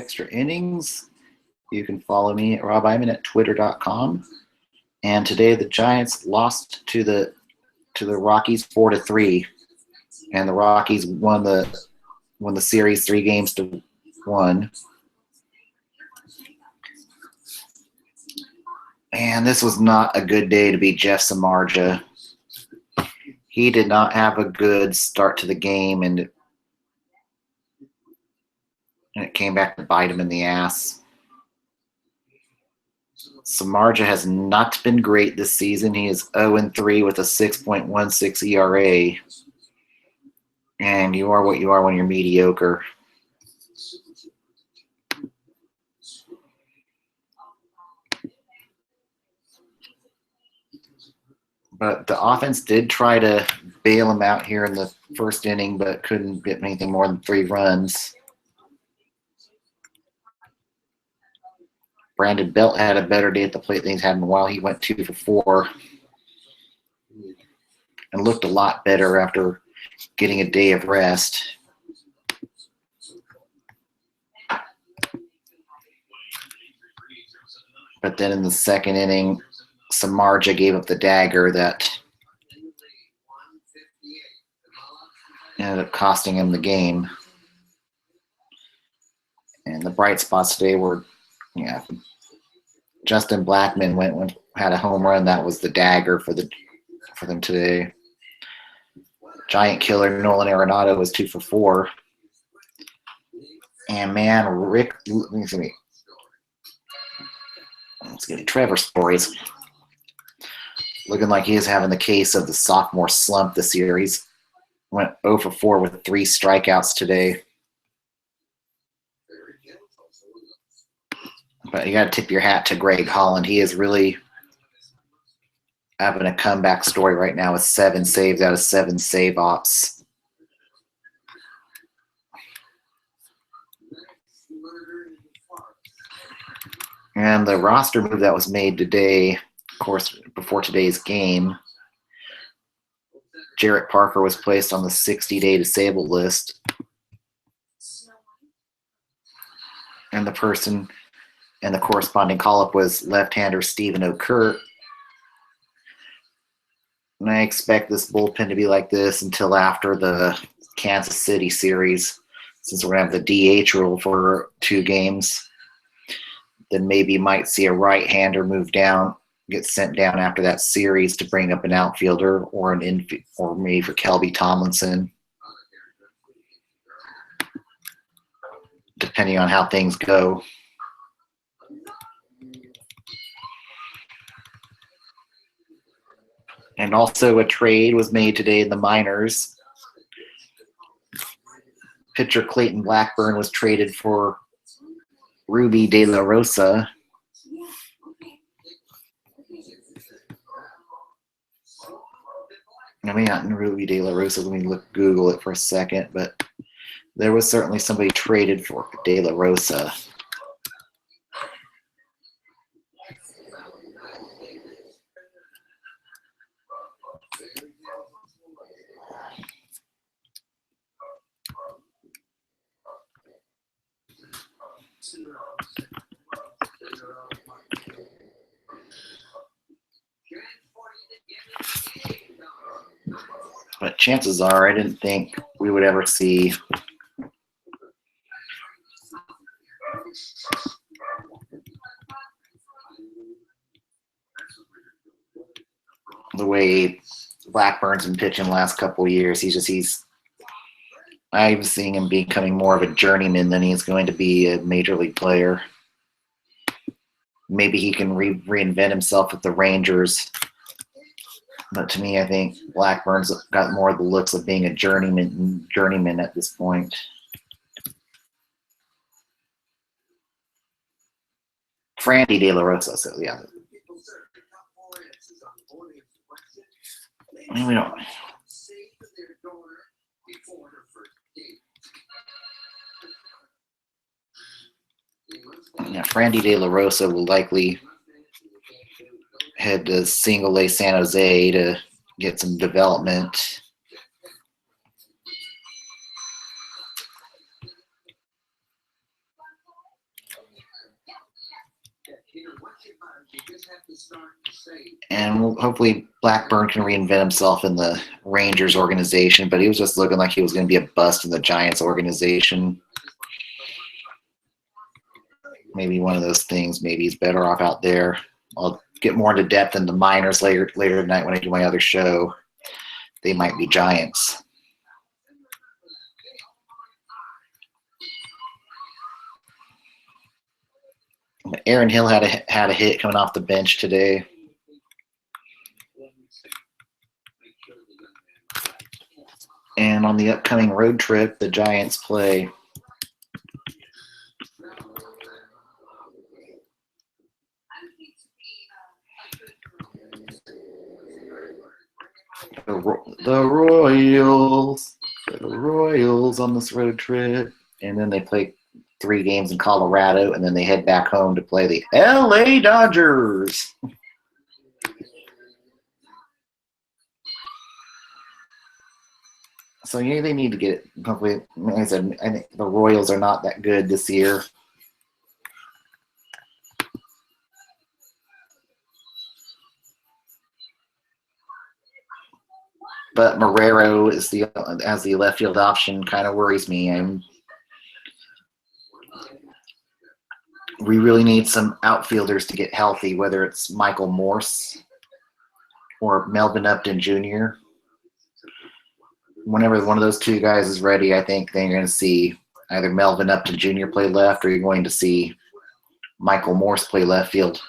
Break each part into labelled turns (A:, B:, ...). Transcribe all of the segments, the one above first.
A: extra innings. You can follow me at Rob Iman at twitter.com. And today the Giants lost to the Rockies 4-3, and the Rockies won the series 3-1. And this was not a good day to be Jeff Samardzija. He did not have a good start to the game, and it came back to bite him in the ass. Samardzija has not been great this season. He is 0-3 with a 6.16 ERA. And you are what you are when you're mediocre. But the offense did try to bail him out here in the first inning, but couldn't get anything more than 3 runs. Brandon Belt had a better day at the plate than he's had in a while. He went 2 for 4 and looked a lot better after getting a day of rest. But then in the second inning, Samardzija gave up the dagger that ended up costing him the game. And the bright spots today were, Justin Blackmon had a home run. That was the dagger for them today. Giant killer Nolan Arenado was 2 for 4. And man, Trevor Story's looking like he is having the case of the sophomore slump this series. Went 0 for 4 with 3 strikeouts today. But you got to tip your hat to Greg Holland. He is really having a comeback story right now with 7 saves out of 7 save ops. And the roster move that was made today, of course, before today's game, Jarrett Parker was placed on the 60-day disabled list. And the person and the corresponding call-up was left-hander Stephen O'Kurt. And I expect this bullpen to be like this until after the Kansas City series, since we're going to have the DH rule for 2 games. Then maybe might see a right-hander move down, get sent down after that series to bring up an outfielder or or maybe for Kelby Tomlinson, depending on how things go. And also a trade was made today in the minors. Pitcher Clayton Blackburn was traded for Ruby De La Rosa. I mean, not Ruby De La Rosa. Let me Google it for a second. But there was certainly somebody traded for De La Rosa. But chances are, I didn't think we would ever see the way Blackburn's been pitching the last couple of years. I'm seeing him becoming more of a journeyman than he's going to be a major league player. Maybe he can reinvent himself with the Rangers. But to me, I think Blackburn's got more of the looks of being a journeyman at this point. Frandy De La Rosa, so yeah. I mean, we don't. Yeah, Frandy De La Rosa will likely head to Single A San Jose to get some development. And hopefully Blackburn can reinvent himself in the Rangers organization, but he was just looking like he was going to be a bust in the Giants organization. Maybe one of those things. Maybe he's better off out there. I'll get more into depth in the minors later tonight when I do my other show. They might be Giants. Aaron Hill had a hit coming off the bench today. And on the upcoming road trip, the Giants play the Royals on this road trip. And then they play 3 games in Colorado, and then they head back home to play the LA Dodgers. So they need to get it. Hopefully, like I said, I think the Royals are not that good this year. But Marrero as the left field option kind of worries me. We really need some outfielders to get healthy, whether it's Michael Morse or Melvin Upton Jr. Whenever one of those 2 guys is ready, I think they're going to see either Melvin Upton Jr. play left, or you're going to see Michael Morse play left field.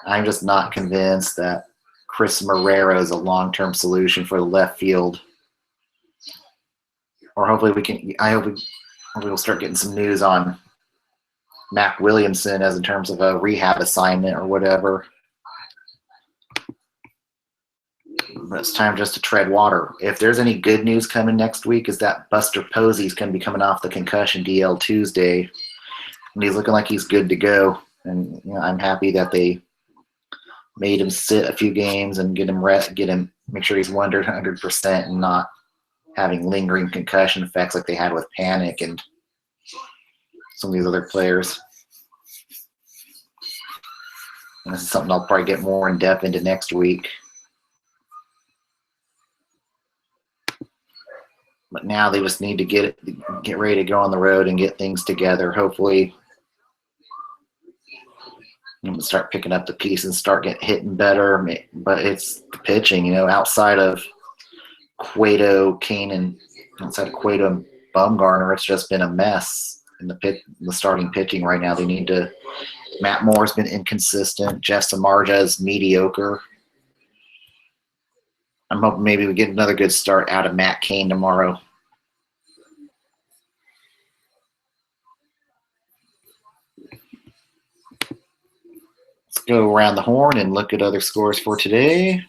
A: I'm just not convinced that Chris Marrero is a long-term solution for the left field. Or hopefully I hope we'll start getting some news on Mac Williamson as in terms of a rehab assignment or whatever. But it's time just to tread water. If there's any good news coming next week, is that Buster Posey's going to be coming off the concussion DL Tuesday, and he's looking like he's good to go. And I'm happy that they made him sit a few games and get him make sure he's 100% and not having lingering concussion effects like they had with Panic and some of these other players. And this is something I'll probably get more in depth into next week. But now they just need to get ready to go on the road and get things together. Hopefully, start picking up the pieces, start hitting better. But it's the pitching, outside of Cueto, Kane, and Bumgarner, it's just been a mess in the starting pitching right now. They need to. Matt Moore's been inconsistent. Jeff Samardzija is mediocre. I'm hoping maybe we get another good start out of Matt Cain tomorrow. Let's go around the horn and look at other scores for today.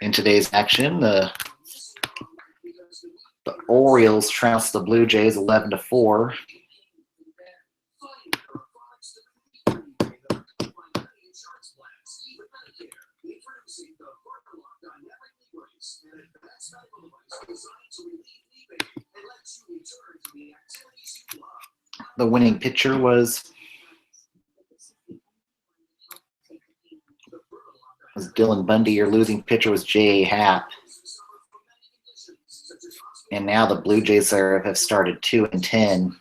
A: In today's action, the Orioles trounced the Blue Jays 11-4. The winning pitcher was Dylan Bundy. Your losing pitcher was J.A. Happ. And now the Blue Jays have started 2-10.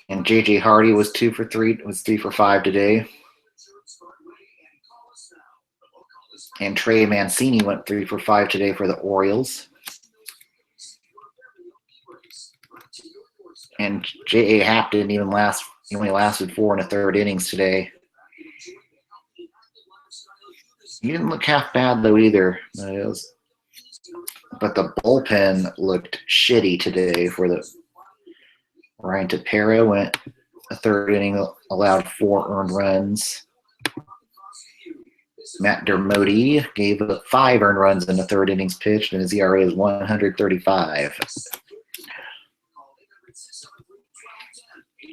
A: And J.J. Hardy was 2 for 3, was 3 for 5 today. And Trey Mancini went 3 for 5 today for the Orioles. And J.A. Happ didn't even last. He only lasted 4 1/3 innings today. He didn't look half bad, though, either. But the bullpen looked shitty today for the Ryan Tepera went a 3rd inning, allowed 4 earned runs. Matt Dermody gave up 5 earned runs in the third innings pitched, and his ERA is 135.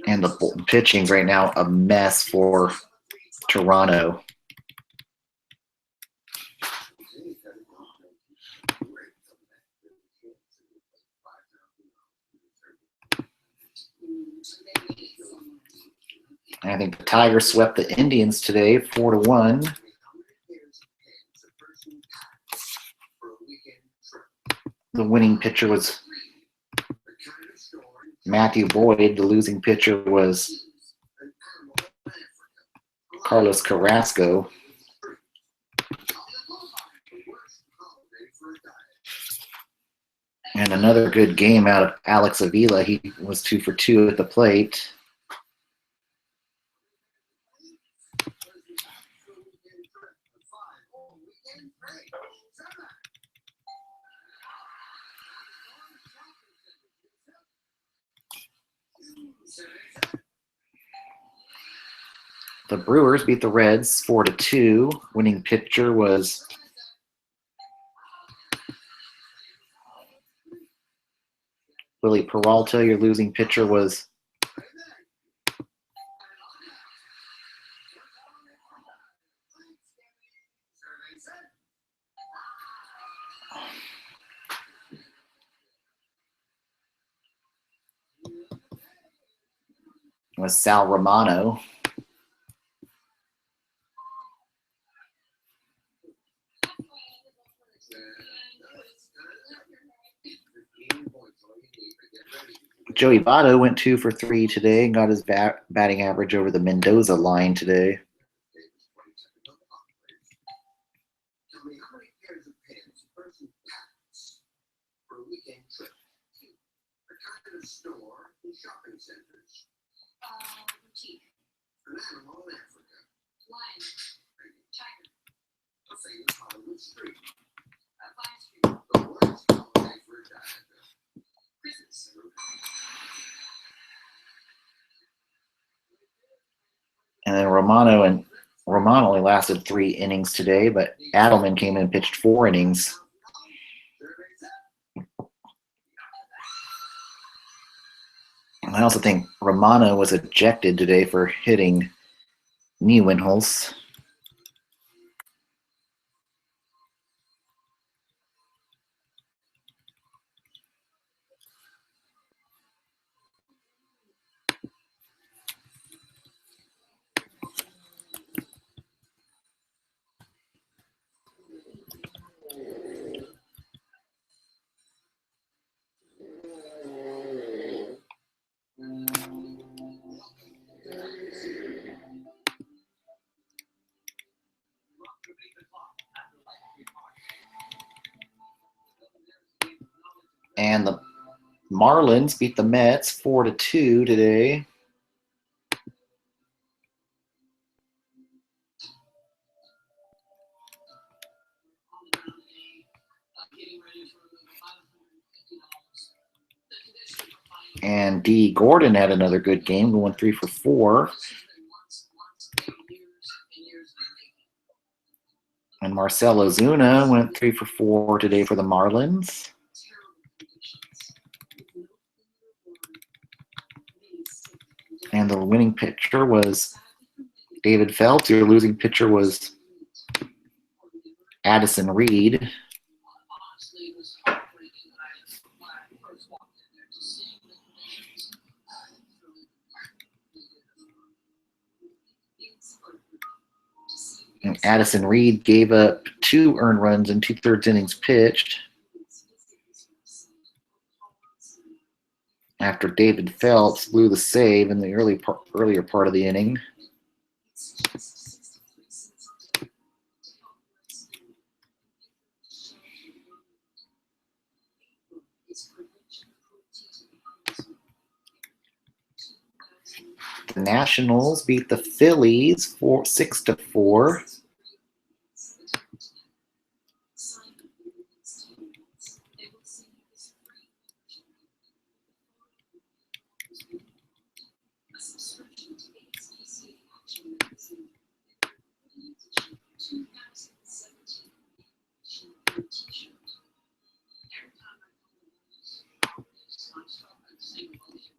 A: And the pitching's right now a mess for Toronto. I think the Tigers swept the Indians today, 4-1. The winning pitcher was Matthew Boyd. The losing pitcher was Carlos Carrasco. And another good game out of Alex Avila. He was 2 for 2 at the plate. The Brewers beat the Reds 4-2. Winning pitcher was Willie Peralta. Your losing pitcher was Sal Romano. Joey Votto went 2 for 3 today and got his batting average over the Mendoza line today. And then Romano only lasted 3 innings today, but Adelman came in and pitched 4 innings. And I also think Romano was ejected today for hitting Nieuwenhuis. And the Marlins beat the Mets 4-2 today. And D. Gordon had another good game, going 3 for 4. And Marcell Ozuna went 3 for 4 today for the Marlins. And the winning pitcher was David Phelps. Your losing pitcher was Addison Reed. And Addison Reed gave up 2 earned runs in 2/3 innings pitched after David Phelps blew the save in the earlier part of the inning. The Nationals beat the Phillies 6-4.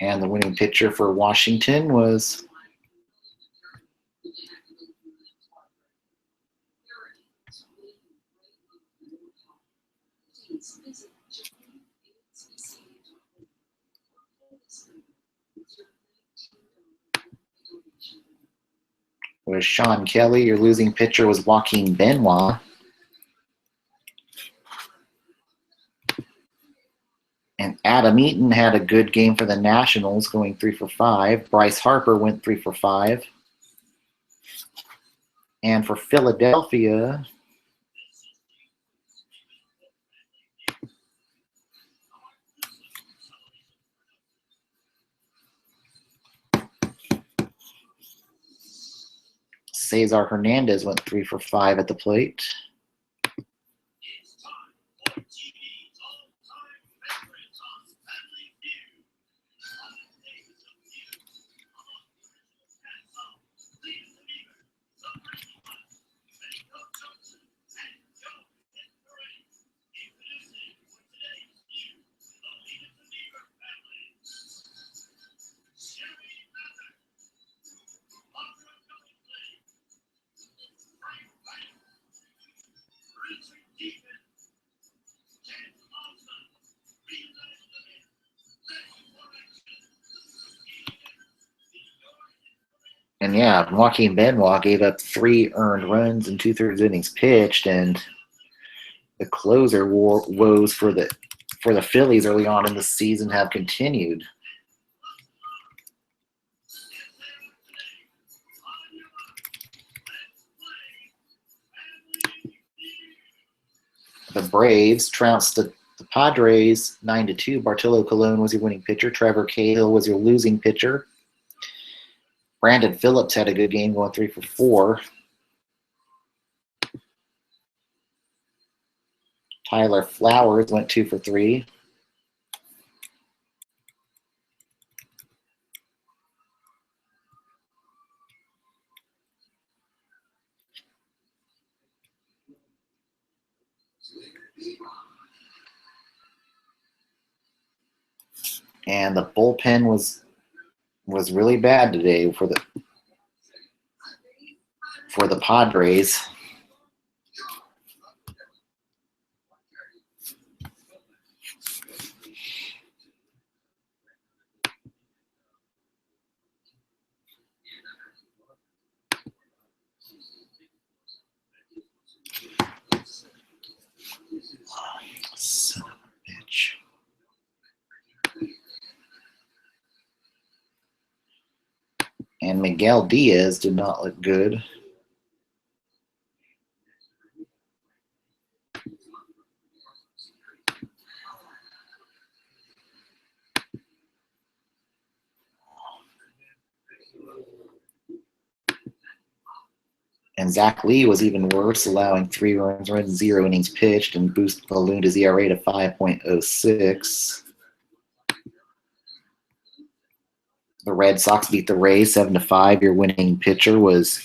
A: And the winning pitcher for Washington was Sean Kelly. Your losing pitcher was Joaquin Benoit. And Adam Eaton had a good game for the Nationals, going 3 for 5. Bryce Harper went 3 for 5. And for Philadelphia, Cesar Hernandez went 3 for 5 at the plate. And yeah, Joaquin Benoit gave up 3 earned runs in 2/3 innings pitched, and the closer woes for the Phillies early on in the season have continued. The Braves trounced the Padres 9-2. Bartolo Colon was your winning pitcher. Trevor Cahill was your losing pitcher. Brandon Phillips had a good game, going 3 for 4. Tyler Flowers went 2 for 3. And the bullpen was really bad today for the Padres. Son of a bitch. And Miguel Diaz did not look good. And Zach Lee was even worse, allowing 3 runs, 0 innings pitched, and ballooned his ERA to 5.06. The Red Sox beat the Rays 7-5. Your winning pitcher was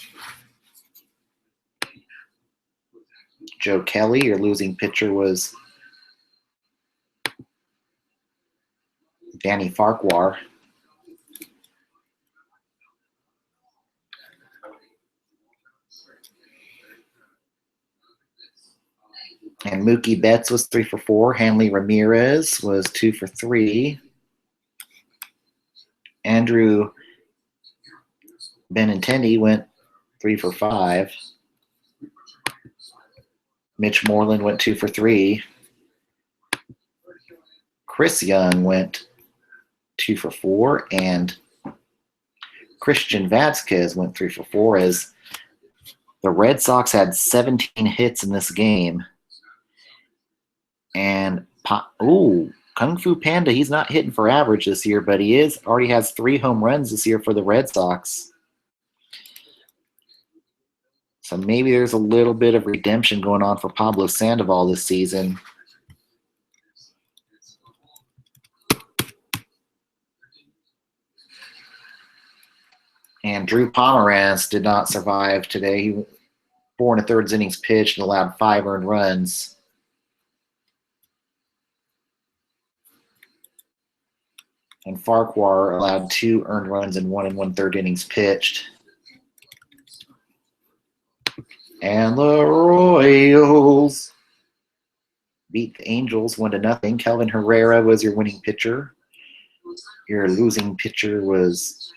A: Joe Kelly. Your losing pitcher was Danny Farquhar. And Mookie Betts was 3 for 4. Hanley Ramirez was 2 for 3. Andrew Benintendi went 3 for 5. Mitch Moreland went 2 for 3. Chris Young went 2 for 4. And Christian Vazquez went 3 for 4, as the Red Sox had 17 hits in this game. And Kung Fu Panda, he's not hitting for average this year, but he already has 3 home runs this year for the Red Sox. So maybe there's a little bit of redemption going on for Pablo Sandoval this season. And Drew Pomeranz did not survive today. He 4 1/3 innings pitched and allowed 5 earned runs. And Farquhar allowed 2 earned runs in 1 1/3 innings pitched. And the Royals beat the Angels 1-0. Kelvin Herrera was your winning pitcher. Your losing pitcher was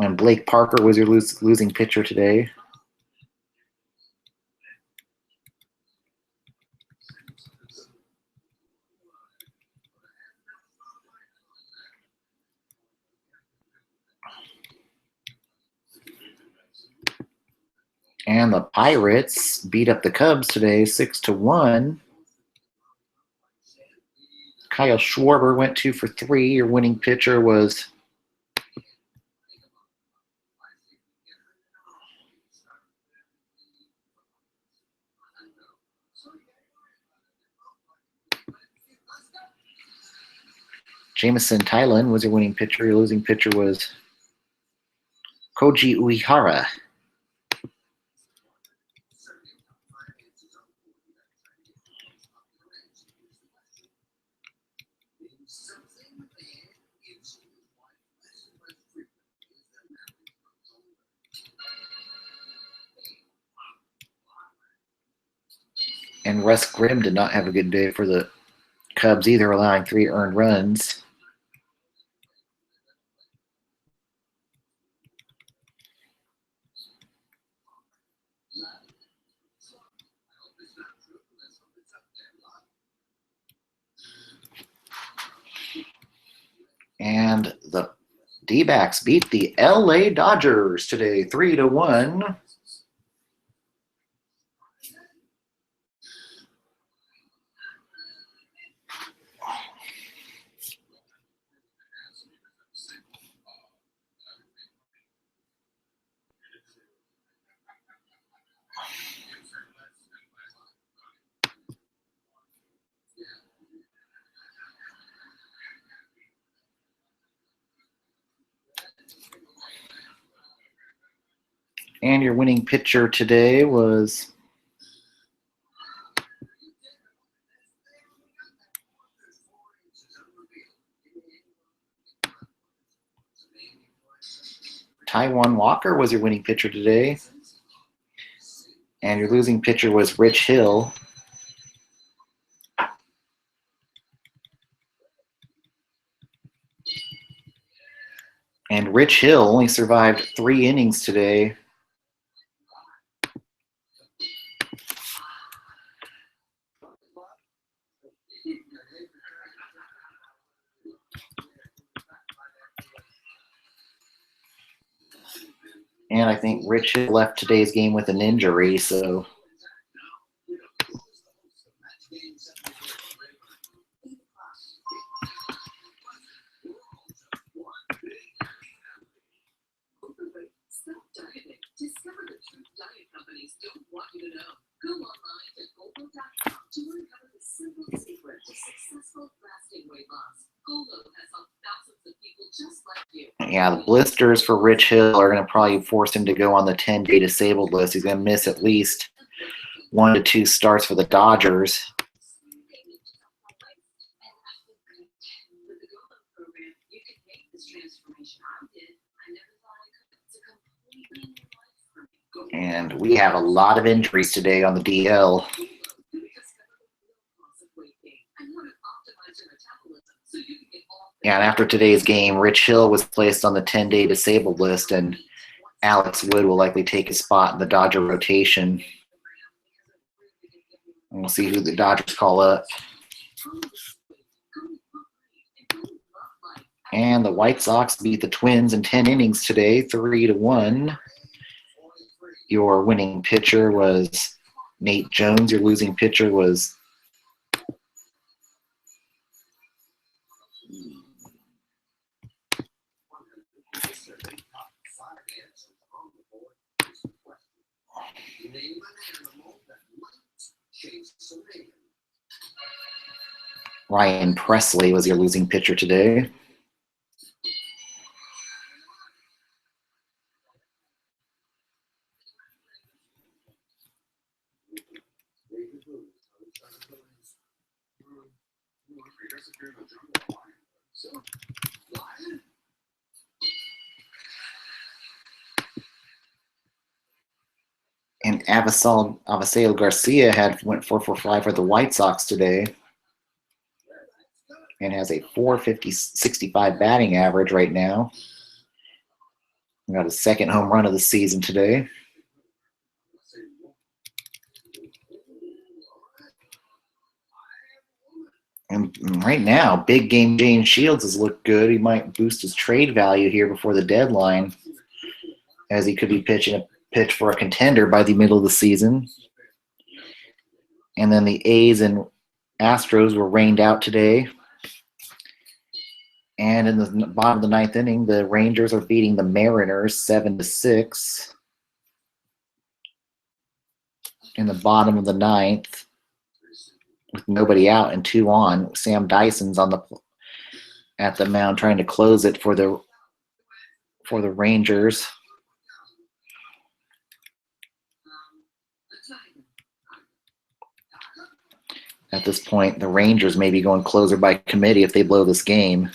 A: and Blake Parker was your losing pitcher today. And the Pirates beat up the Cubs today 6-1. Kyle Schwarber went 2 for 3. Your winning pitcher was Jameson Tylan was your winning pitcher. Your losing pitcher was Koji Uehara. And Russ Grimm did not have a good day for the Cubs either, allowing 3 earned runs. And the D-backs beat the LA Dodgers today 3-1. And your winning pitcher today was Taijuan Walker was your winning pitcher today. And your losing pitcher was Rich Hill. And Rich Hill only survived 3 innings today. And I think Rich Hill left today's game with an injury, so yeah, the blisters for Rich Hill are going to probably force him to go on the 10-day disabled list. He's going to miss at least 1 to 2 starts for the Dodgers. And we have a lot of injuries today on the DL. Yeah, and after today's game, Rich Hill was placed on the 10-day disabled list, and Alex Wood will likely take his spot in the Dodger rotation. And we'll see who the Dodgers call up. And the White Sox beat the Twins in 10 innings today, 3-1. Your winning pitcher was Nate Jones. Your losing pitcher was Ryan Presley was your losing pitcher today. And Avisail Garcia went 4 for 5 for the White Sox today and has a 4.65 batting average right now. Got his second home run of the season today. And right now, big game James Shields has looked good. He might boost his trade value here before the deadline, as he could be pitching a pitch for a contender by the middle of the season. And then the A's and Astros were rained out today. And in the bottom of the ninth inning, the Rangers are beating the Mariners 7-6. In the bottom of the ninth, with nobody out and 2 on, Sam Dyson's at the mound trying to close it for the Rangers. At this point, the Rangers may be going closer by committee if they blow this game.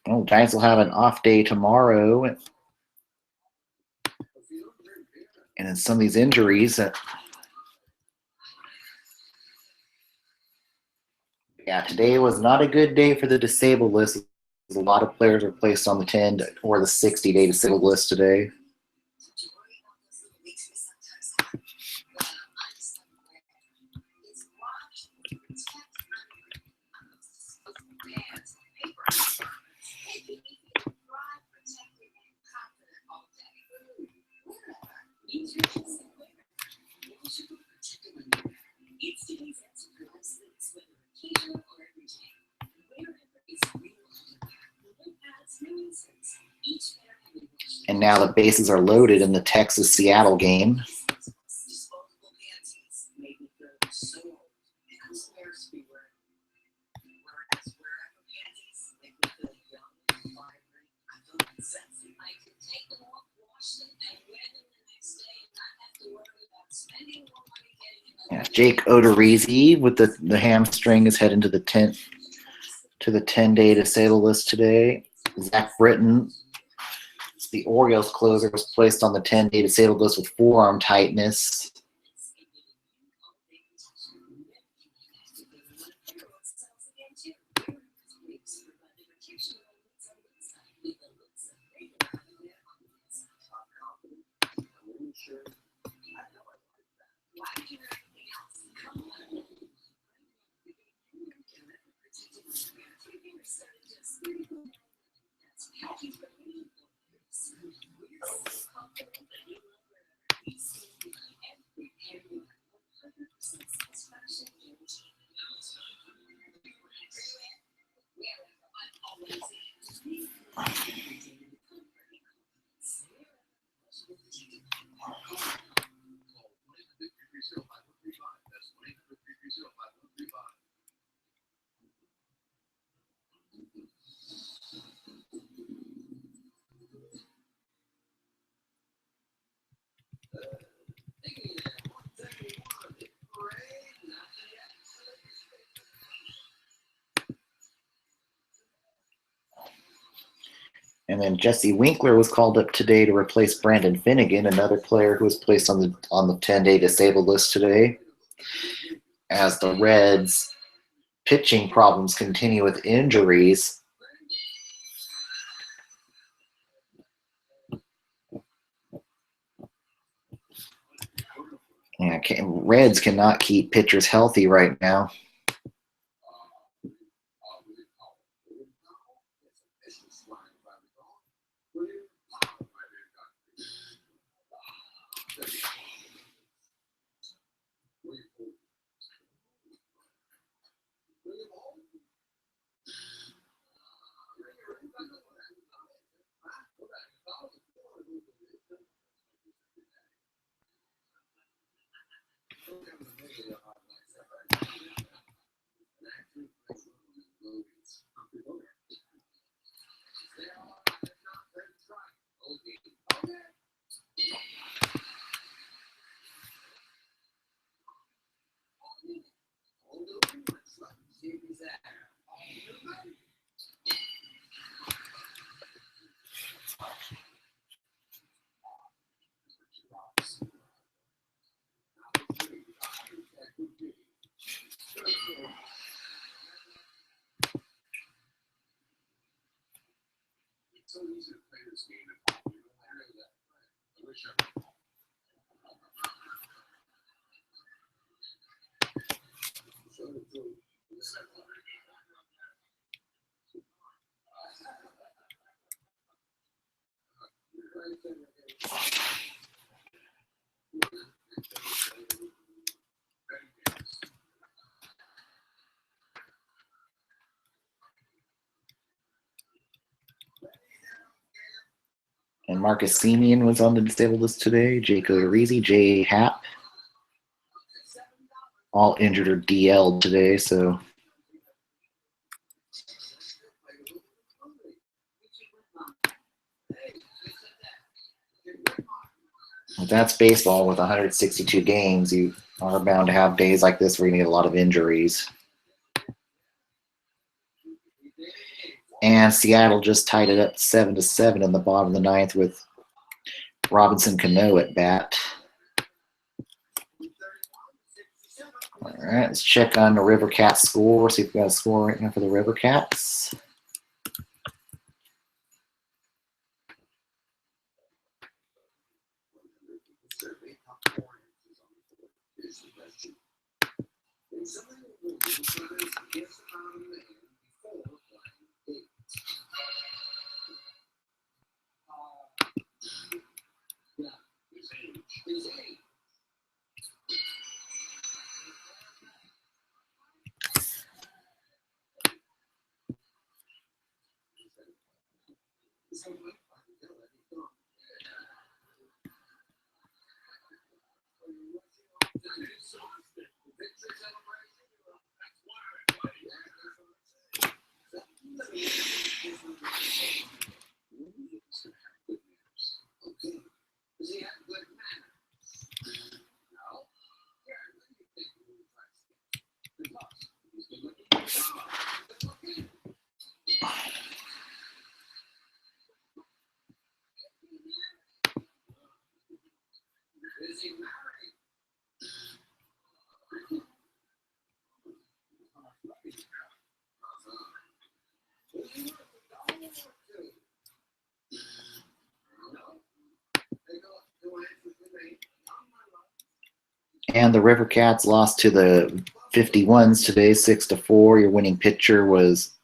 A: Oh, Giants will have an off day tomorrow. And then some of these injuries. Yeah, today was not a good day for the disabled list. A lot of players were placed on the 10 or the 60-day disabled list today. And now the bases are loaded in the Texas-Seattle game. Yeah, Jake Odorizzi with the hamstring is heading to the 10-day disabled list today. Zach Britton, the Orioles closer, was placed on the 10-day disabled list with forearm tightness. And then Jesse Winkler was called up today to replace Brandon Finnegan, another player who was placed on the 10-day disabled list today. As the Reds' pitching problems continue with injuries, Reds cannot keep pitchers healthy right now. And Marcus Simeon was on the disabled list today. Jake Odorizzi, Jay Happ, all injured or DL'd today. So that's baseball with 162 games. You are bound to have days like this where you're going to get a lot of injuries. And Seattle just tied it up 7-7 in the bottom of the ninth with Robinson Cano at bat. All right, let's check on the River Cats score. See if we got a score right now for the River Cats. And the River Cats lost to the 51s today, 6-4. Your winning pitcher was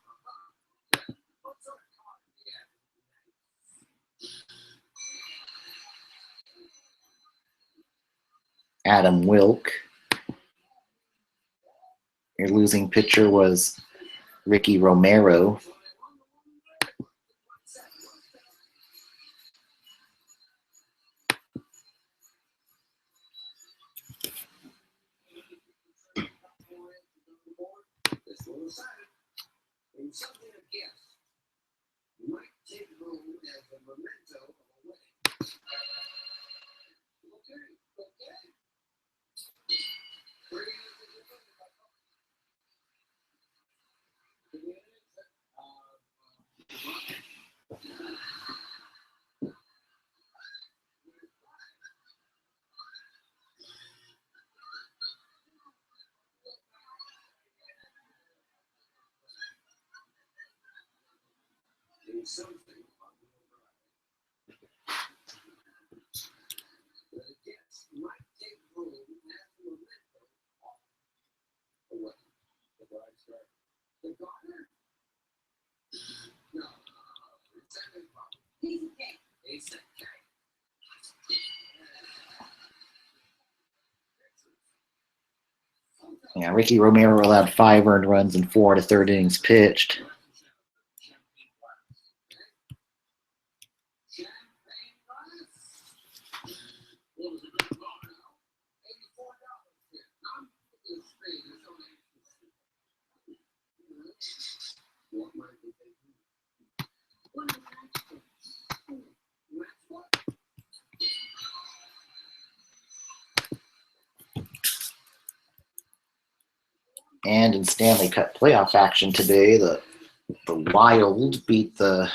A: Adam Wilk. Your losing pitcher was Ricky Romero. Yeah, Ricky Romero allowed 5 earned runs in 4 to third innings pitched. And in Stanley Cup playoff action today, the Wild beat the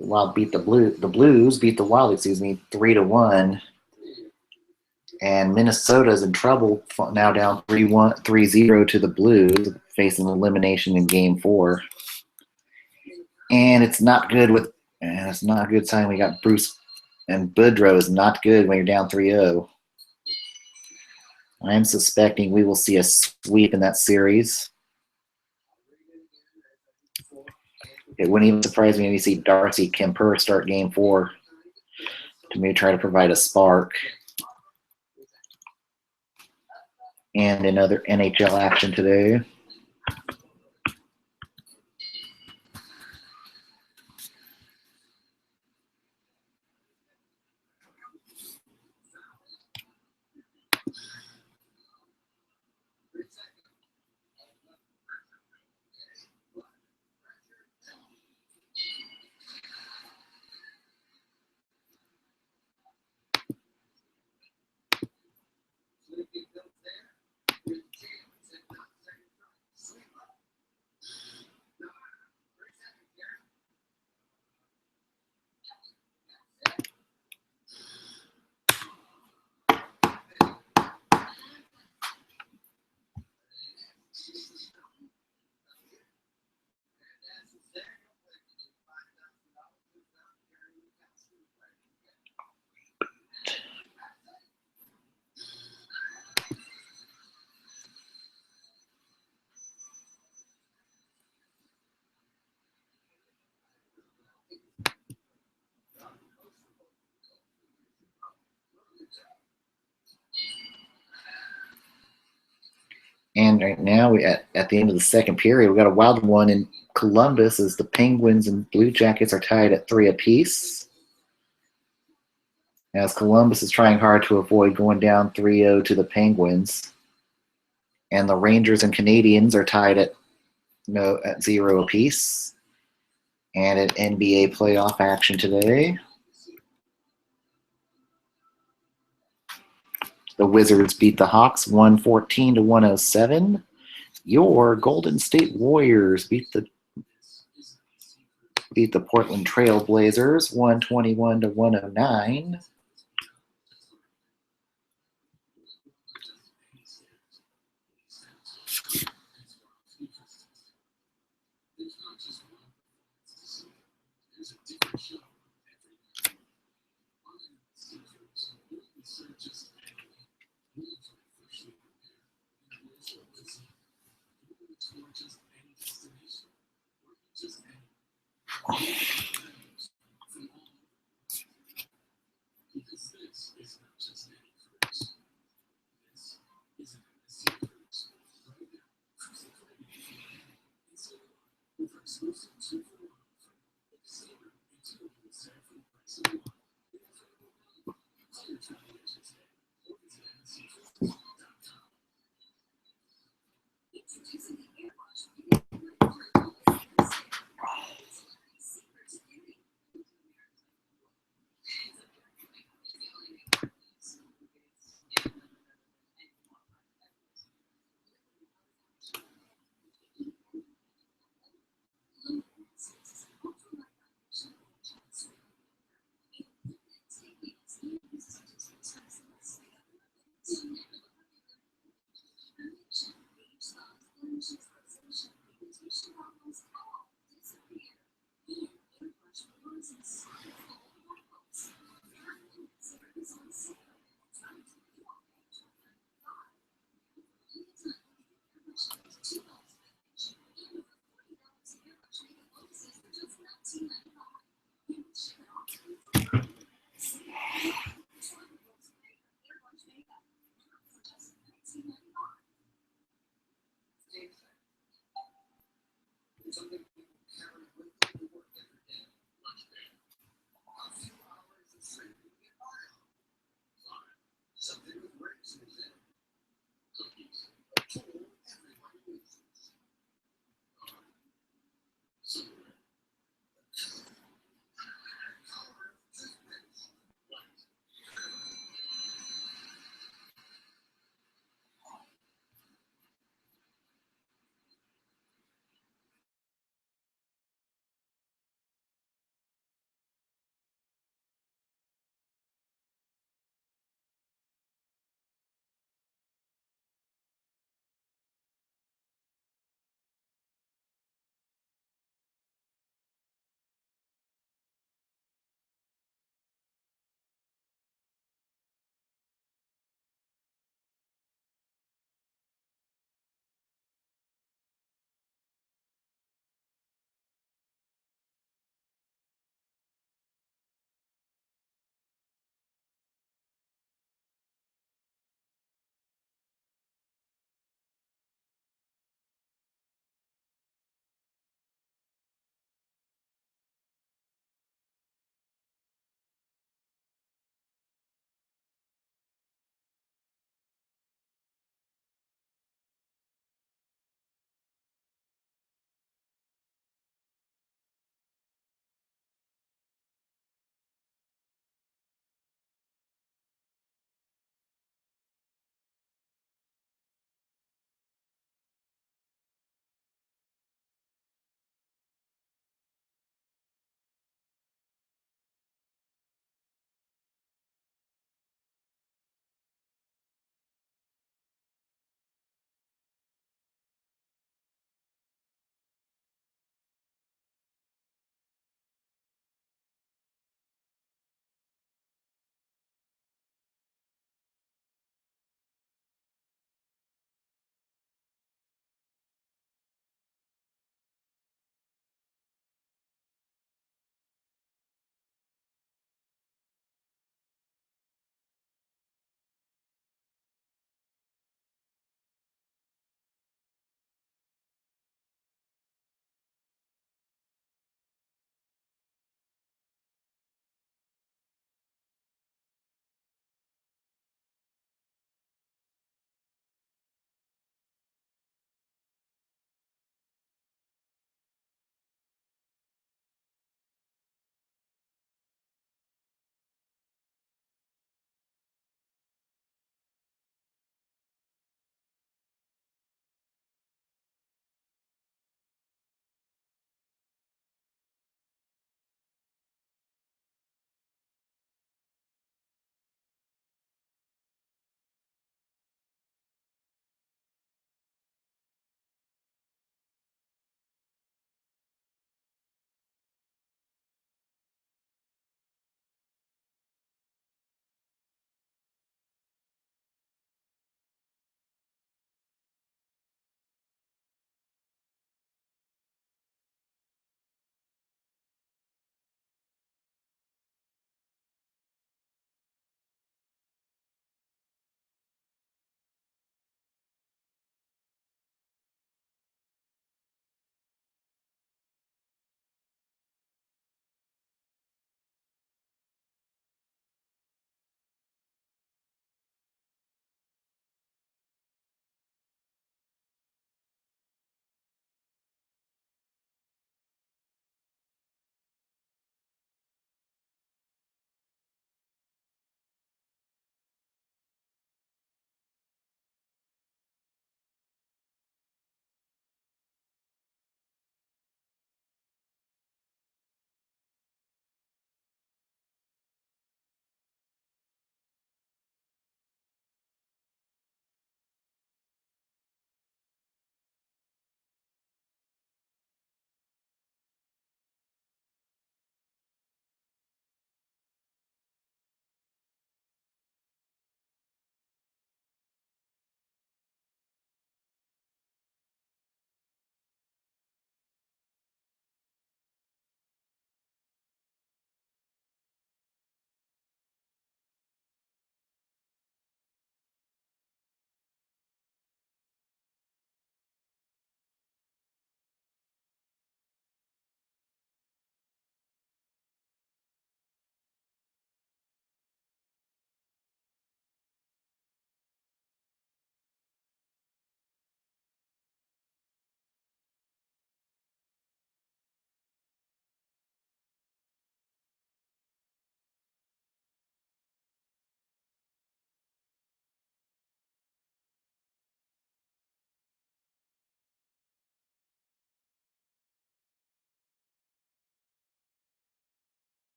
A: Blues beat the Wild, 3-1. And Minnesota's in trouble now, down 3-0 to the Blues, facing elimination in Game 4. And it's not good it's not a good sign. We got Bruce and Boudreaux is not good when you're down 3-0. I'm suspecting we will see a sweep in that series. It wouldn't even surprise me if we see Darcy Kemper start Game 4 to maybe try to provide a spark. And another NHL action today. And right now, we at the end of the second period, we got a wild one in Columbus as the Penguins and Blue Jackets are tied at 3 apiece. As Columbus is trying hard to avoid going down 3-0 to the Penguins. And the Rangers and Canadiens are tied at 0 apiece. And an NBA playoff action today. The Wizards beat the Hawks 114 to 107. Your Golden State Warriors beat the Portland Trail Blazers 121 to 109.